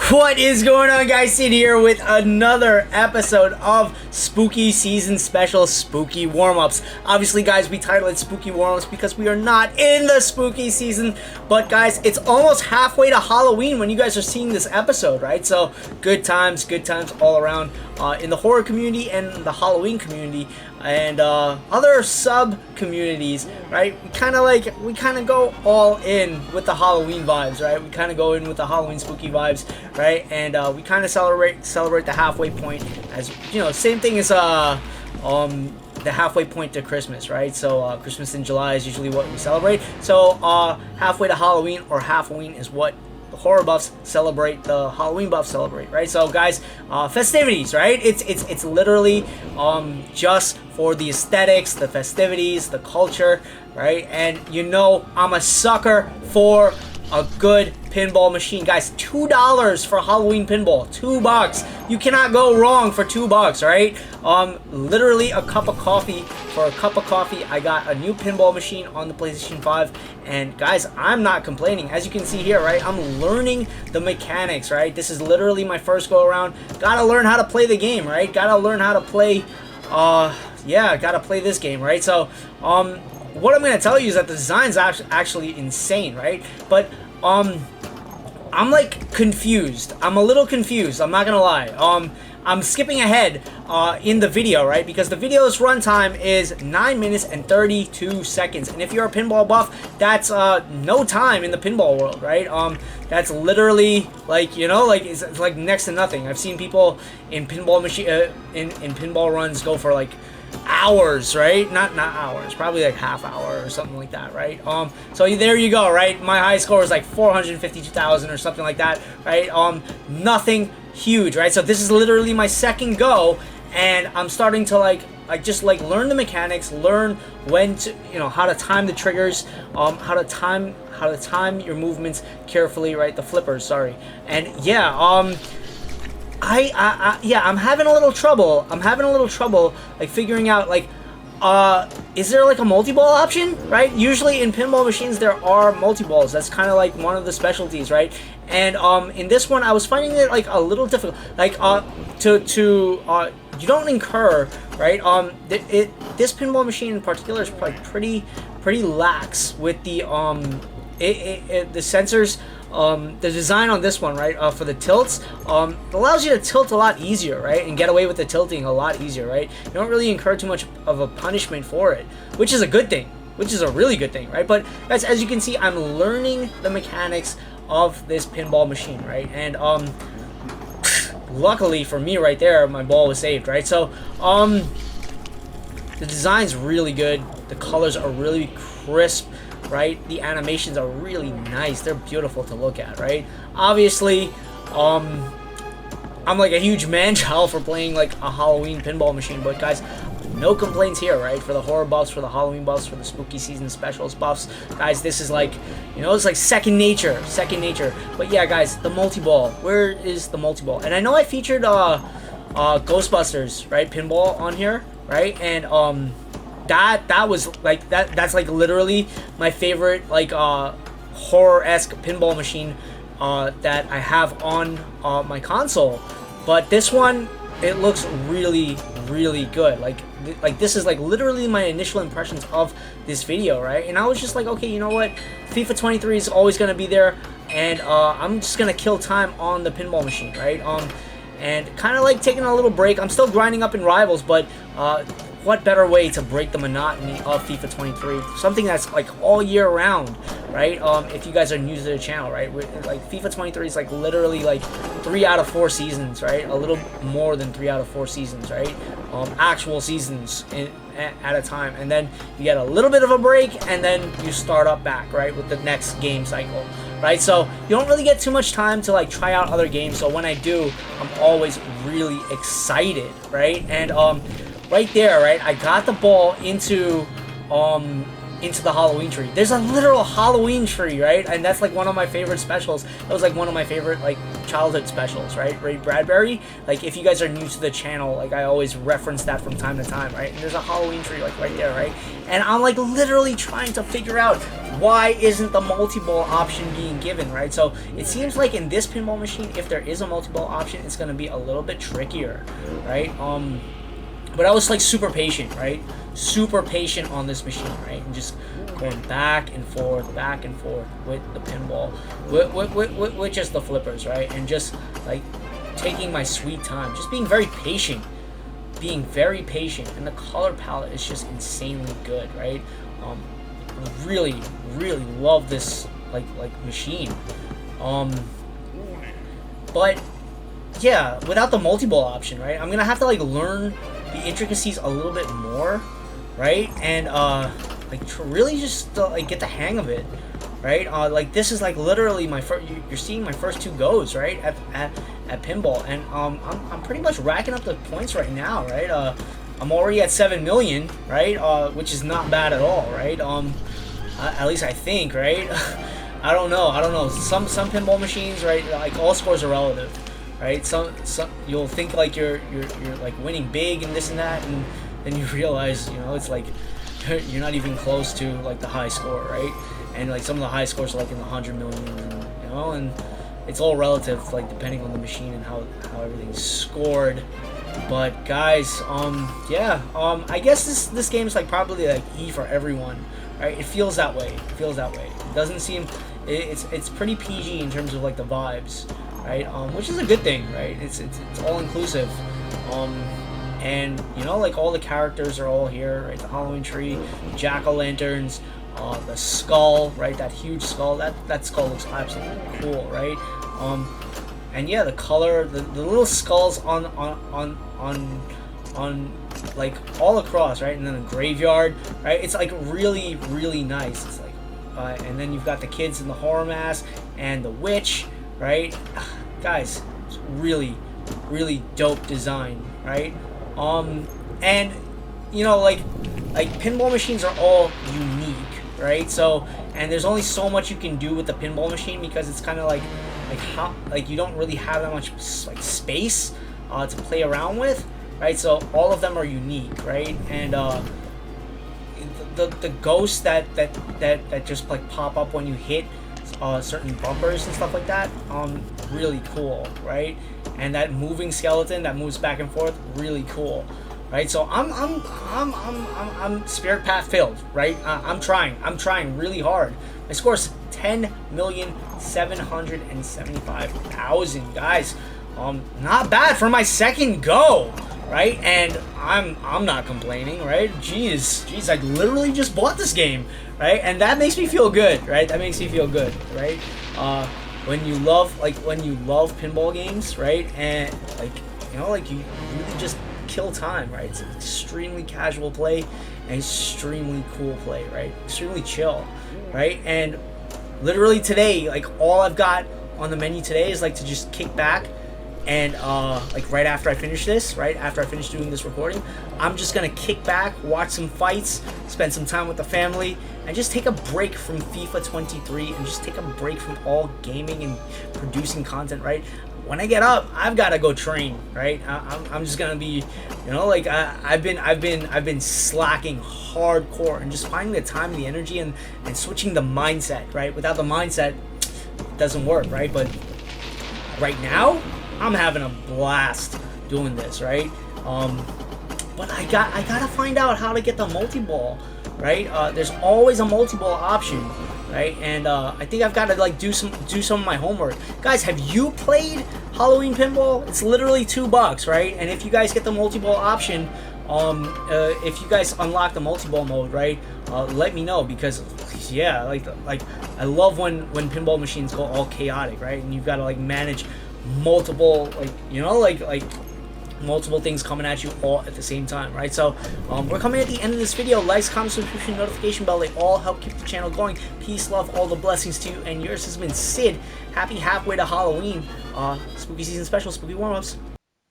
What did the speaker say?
What is going on, guys? Sid here with another episode of Spooky Season Special Spooky Warm-Ups. Obviously, guys, we titled it Spooky Warm-Ups because we are not in the spooky season. But, guys, it's almost halfway to Halloween when you guys are seeing this episode, right? So, good times all around in the horror community and the Halloween community and other sub-communities, right? We kind of go all in with the Halloween vibes, right? We kind of go in with the Halloween spooky vibes, right? And we kind of celebrate the halfway point, as you know, same thing as the halfway point to Christmas, right? So Christmas in July is usually what we celebrate. So halfway to Halloween or Half-o-Ween is what the horror buffs celebrate, the Halloween buffs celebrate, right? So guys, festivities, right? It's literally just for the aesthetics, the festivities, the culture, right? And you know I'm a sucker for a good pinball machine, guys. $2 for Halloween pinball, $2. You cannot go wrong for $2, right? Literally a cup of coffee. For a cup of coffee, I got a new pinball machine on the PlayStation 5, and guys, I'm not complaining. As you can see here, right, I'm learning the mechanics, right? This is literally my first go around. Gotta learn how to play the game, right? Gotta learn how to play, gotta play this game, right? So, what I'm gonna tell you is that the design's actually insane, right? But I'm like confused. I'm a little confused. I'm not gonna lie. I'm skipping ahead in the video, right? Because the video's runtime is 9 minutes and 32 seconds, and if you're a pinball buff, that's no time in the pinball world, right? That's literally like, you know, like it's like next to nothing. I've seen people in pinball machine in pinball runs go for like hours, right? Not hours, probably like half hour or something like that, right? So there you go, right? My high score is like 452,000 or something like that, right? Nothing huge, right? So this is literally my second go, and I'm starting to like learn the mechanics, learn when to, you know, how to time the triggers, how to time your movements carefully, right? The flippers, sorry. And yeah, I'm having a little trouble. Like figuring out like, is there like a multi-ball option, right? Usually in pinball machines there are multi-balls. That's kind of like one of the specialties, right? And in this one I was finding it like a little difficult. Like you don't incur, right? This pinball machine in particular is like pretty lax with the the sensors. The design on this one, right, for the tilts, it allows you to tilt a lot easier, right, and get away with the tilting a lot easier, right? You don't really incur too much of a punishment for it, which is a good thing, which is a really good thing, right? But guys, as you can see, I'm learning the mechanics of this pinball machine, right? And luckily for me right there, my ball was saved, right? So the design's really good, the colors are really crisp, right? The animations are really nice. They're beautiful to look at, right? Obviously, I'm like a huge man-child for playing like a Halloween pinball machine, but guys, no complaints here, right? For the horror buffs, for the Halloween buffs, for the spooky season specials buffs, guys, this is like, you know, it's like second nature. But yeah, guys, the multi-ball. Where is the multi-ball? And I know I featured Ghostbusters, right? Pinball on here, right? And that was like that's like literally my favorite like horror-esque pinball machine that I have on my console. But this one, it looks really good. Like this is like literally my initial impressions of this video, right? And I was just like, okay, you know what, FIFA 23 is always gonna be there, and I'm just gonna kill time on the pinball machine, right? And kind of like taking a little break. I'm still grinding up in Rivals, but what better way to break the monotony of FIFA 23? Something that's like all year round, right? If you guys are new to the channel, right? Like FIFA 23 is like literally like 3 out of 4 seasons, right? A little more than 3 out of 4 seasons, right? Actual seasons at a time, and then you get a little bit of a break, and then you start up back, right, with the next game cycle, right? So you don't really get too much time to like try out other games. So when I do, I'm always really excited, right? And right there, right, I got the ball into into the Halloween tree. There's a literal Halloween tree, right? And that's like one of my favorite specials. That was like one of my favorite like childhood specials, right? Ray Bradbury. Like if you guys are new to the channel, like I always reference that from time to time, right? And there's a Halloween tree like right there, right? And I'm like literally trying to figure out why isn't the multi-ball option being given, right? So it seems like in this pinball machine, if there is a multi-ball option, it's going to be a little bit trickier, right? But I was like super patient, right? Super patient on this machine, right? And just going back and forth with the pinball, with just the flippers, right? And just like taking my sweet time, just being very patient, and the color palette is just insanely good, right? Really love this like machine. But yeah, without the multi-ball option, right? I'm gonna have to like learn the intricacies a little bit more, right? And like to really just like get the hang of it, right? Like this is like literally my first. You're seeing my first 2 goes, right? At pinball, and I'm pretty much racking up the points right now, right? I'm already at 7 million, right? Which is not bad at all, right? At least I think, right? I don't know. Some pinball machines, right? Like all scores are relative, right? Some you'll think like you're like winning big and this and that, and then you realize, you know, it's like you're not even close to like the high score, right? And like some of the high scores are like in the 100 million, you know, and it's all relative, like depending on the machine and how everything's scored. But guys, yeah, I guess this game is like probably like E for everyone, right? It feels that way. It doesn't seem, it's pretty PG in terms of like the vibes, right? Which is a good thing, right? It's all inclusive. And you know, like all the characters are all here, right? The Halloween tree, jack-o'-lanterns, the skull, right? That huge skull. That skull looks absolutely cool, right? And yeah, the color, the little skulls on like all across, right? And then a graveyard, right? It's like really nice. It's like, and then you've got the kids in the horror mask and the witch, right? Guys, it's really dope design, right? And you know, like pinball machines are all unique, right? So, and there's only so much you can do with the pinball machine because it's kind of like how, like you don't really have that much like space to play around with, right? So all of them are unique, right? And the ghosts that just like pop up when you hit certain bumpers and stuff like that, really cool, right? And that moving skeleton that moves back and forth, really cool, right? So I'm Spirit Path filled, right? I'm trying really hard. My score is 10,775,000, guys. Not bad for my second go, right? And I'm not complaining, right? Jeez, I literally just bought this game, right? And that makes me feel good, right? That makes me feel good, right? When you love pinball games, right? And like, you know, like you really just kill time, right? It's extremely casual play and extremely cool play, right? Extremely chill, right? And literally today, like all I've got on the menu today is like to just kick back and like right after I finish this, right after I finish doing this recording, I'm just gonna kick back, watch some fights, spend some time with the family, and just take a break from FIFA 23 and just take a break from all gaming and producing content, right? When I get up, I've got to go train, right? I'm just gonna be, you know, like I've been slacking hardcore and just finding the time, the energy, and switching the mindset, right? Without the mindset, it doesn't work, right? But right now, I'm having a blast doing this, right? But I gotta find out how to get the multi-ball, right? There's always a multi-ball option, right? And I think I've got to like do some of my homework. Guys, have you played Halloween Pinball? It's literally $2, right? And if you guys get the multi-ball option, if you guys unlock the multi-ball mode, right? Let me know, because yeah, like I love when pinball machines go all chaotic, right? And you've got to like manage multiple, like, you know, like multiple things coming at you all at the same time, right? So we're coming at the end of this video. Likes, comments, subscription, notification bell, they all help keep the channel going. Peace, love, all the blessings to you, and yours has been Sid. Happy halfway to Halloween. Spooky season special, spooky warm-ups.